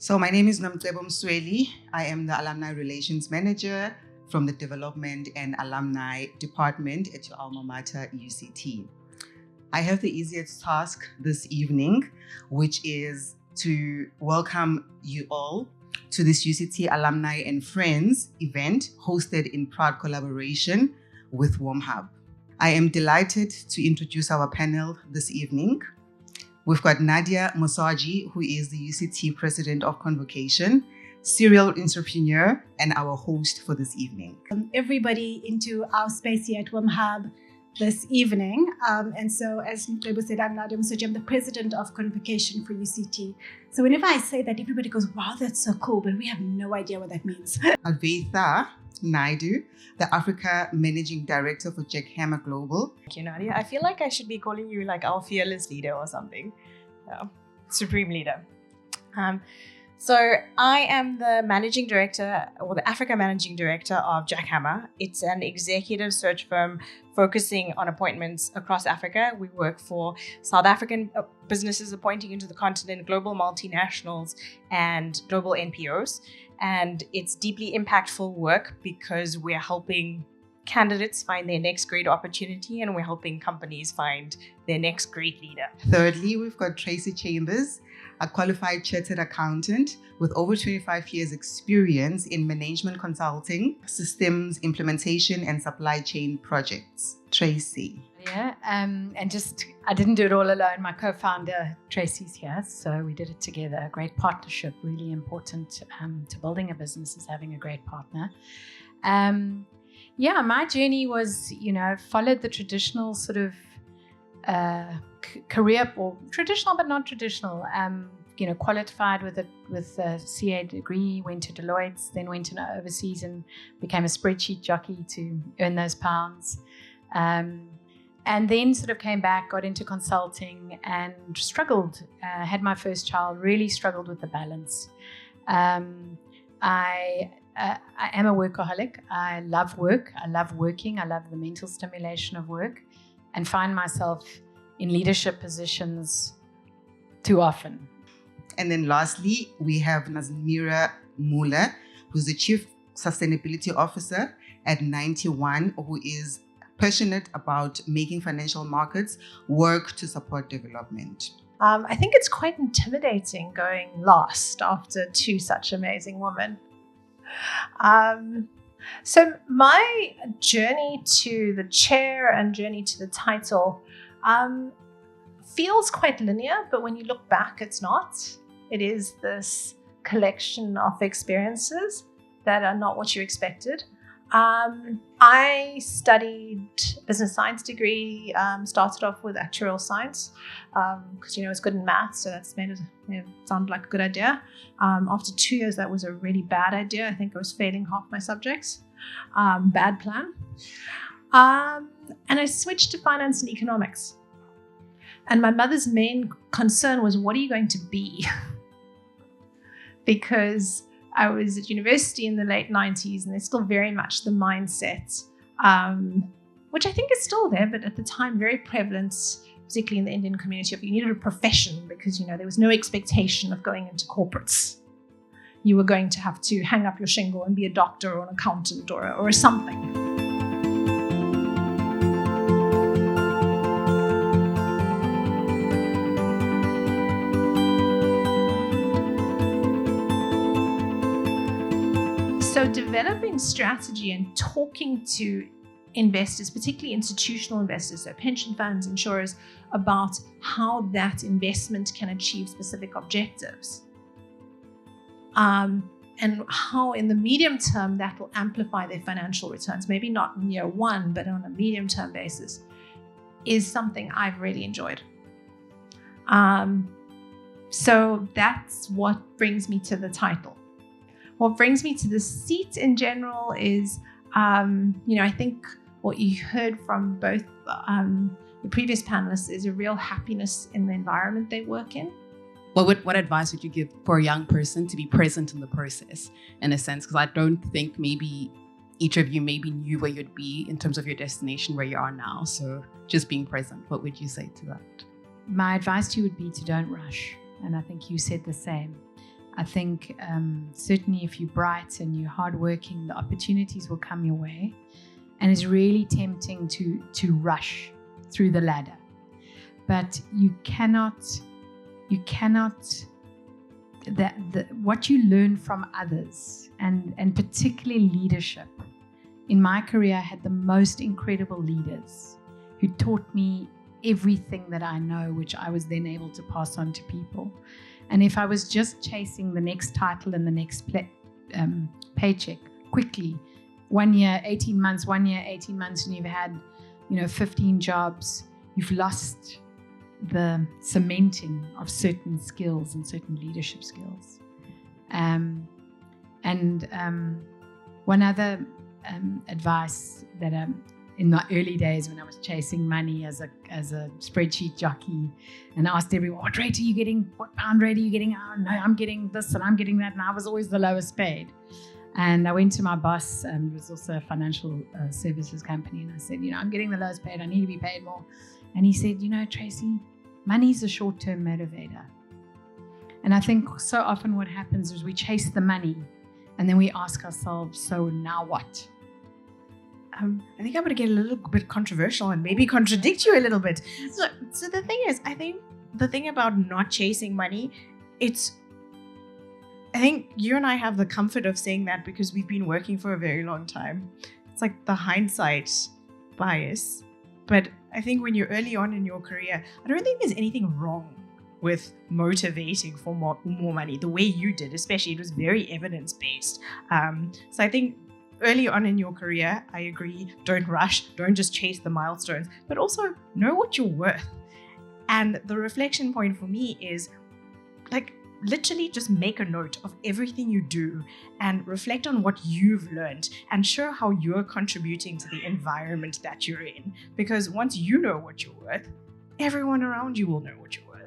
So my name is Nomcebo Msweli. I am the Alumni Relations Manager from the Development and Alumni Department at your alma mater, UCT. I have the easiest task this evening, which is to welcome you all to this UCT Alumni and Friends event hosted in proud collaboration with WomHub. I am delighted to introduce our panel this evening. We've got Nadia Mosaji, who is the UCT President of Convocation, serial entrepreneur, and our host for this evening. Everybody into our space here at WomHub this evening. And so, as Nomcebo said, I'm Nadia Mosaji. I'm the President of Convocation for UCT. So whenever I say that, everybody goes, wow, that's so cool, but we have no idea what that means. Advaitha Naidu, the Africa Managing Director for Jack Hammer Global. Thank you, Nadia. I feel like I should be calling you like our fearless leader or something. Supreme leader. So I am the managing director, or the Africa managing director of Jack Hammer. It's an executive search firm focusing on appointments across Africa. We work for South African businesses appointing into the continent, global multinationals, and global NPOs. And it's deeply impactful work because we're helping candidates find their next great opportunity, and we're helping companies find their next great leader. Thirdly, we've got Tracy Chambers, a qualified chartered accountant with over 25 years experience in management consulting, systems implementation, and supply chain projects. Tracy. Yeah, and I didn't do it all alone. My co-founder, Tracy's here, so we did it together. A great partnership, really important to building a business is having a great partner. My journey was, followed the traditional sort of career, or traditional but not traditional. Qualified with a CA degree, went to Deloitte, then went overseas and became a spreadsheet jockey to earn those pounds. And then sort of came back, got into consulting and struggled. Had my first child, really struggled with the balance. I am a workaholic. I love work. I love working. I love the mental stimulation of work, and find myself in leadership positions too often. And then lastly, we have Nazmira Muller, who's the Chief Sustainability Officer at 91, who is passionate about making financial markets work to support development. I think it's quite intimidating going last after two such amazing women. So my journey to the chair and journey to the title feels quite linear, but when you look back, it's not. It is this collection of experiences that are not what you expected. I studied business science degree, started off with actuarial science because, I was good in maths, so that's made it sound like a good idea. After 2 years, that was a really bad idea. I think I was failing half my subjects. Bad plan. And I switched to finance and economics. And my mother's main concern was, what are you going to be? Because I was at university in the late 90s, and there's still very much the mindset, which I think is still there, but at the time very prevalent, particularly in the Indian community, of you needed a profession because, there was no expectation of going into corporates. You were going to have to hang up your shingle and be a doctor or an accountant or something. So developing strategy and talking to investors, particularly institutional investors, so pension funds, insurers, about how that investment can achieve specific objectives. And how in the medium term that will amplify their financial returns, maybe not in year one, but on a medium term basis, is something I've really enjoyed. So that's what brings me to the title. What brings me to the seat in general is, I think what you heard from both the previous panelists is a real happiness in the environment they work in. What advice would you give for a young person to be present in the process, in a sense? Because I don't think maybe each of you maybe knew where you'd be in terms of your destination, where you are now. So just being present, what would you say to that? My advice to you would be to don't rush. And I think you said the same. I think certainly if you're bright and you're hardworking, the opportunities will come your way. And it's really tempting to rush through the ladder. But you cannot what you learn from others and particularly leadership. In my career, I had the most incredible leaders who taught me everything that I know, which I was then able to pass on to people. And if I was just chasing the next title and the next paycheck quickly, 1 year, 18 months, 1 year, 18 months, and you've had, 15 jobs, you've lost the cementing of certain skills and certain leadership skills. One other advice that in my early days when I was chasing money as a spreadsheet jockey and asked everyone, what rate are you getting? What pound rate are you getting? Oh, no, I'm getting this and I'm getting that. And I was always the lowest paid. And I went to my boss, it was also a financial services company, and I said, I'm getting the lowest paid. I need to be paid more. And he said, Tracy, money's a short-term motivator. And I think so often what happens is we chase the money and then we ask ourselves, so now what? I think I'm going to get a little bit controversial and maybe contradict you a little bit. So the thing is, I think the thing about not chasing money, I think you and I have the comfort of saying that because we've been working for a very long time. It's like the hindsight bias. But I think when you're early on in your career, I don't think there's anything wrong with motivating for more money the way you did, especially it was very evidence-based. So I think early on in your career, I agree, don't rush, don't just chase the milestones, but also know what you're worth. And the reflection point for me is literally just make a note of everything you do and reflect on what you've learned and show how you're contributing to the environment that you're in. Because once you know what you're worth, everyone around you will know what you're worth.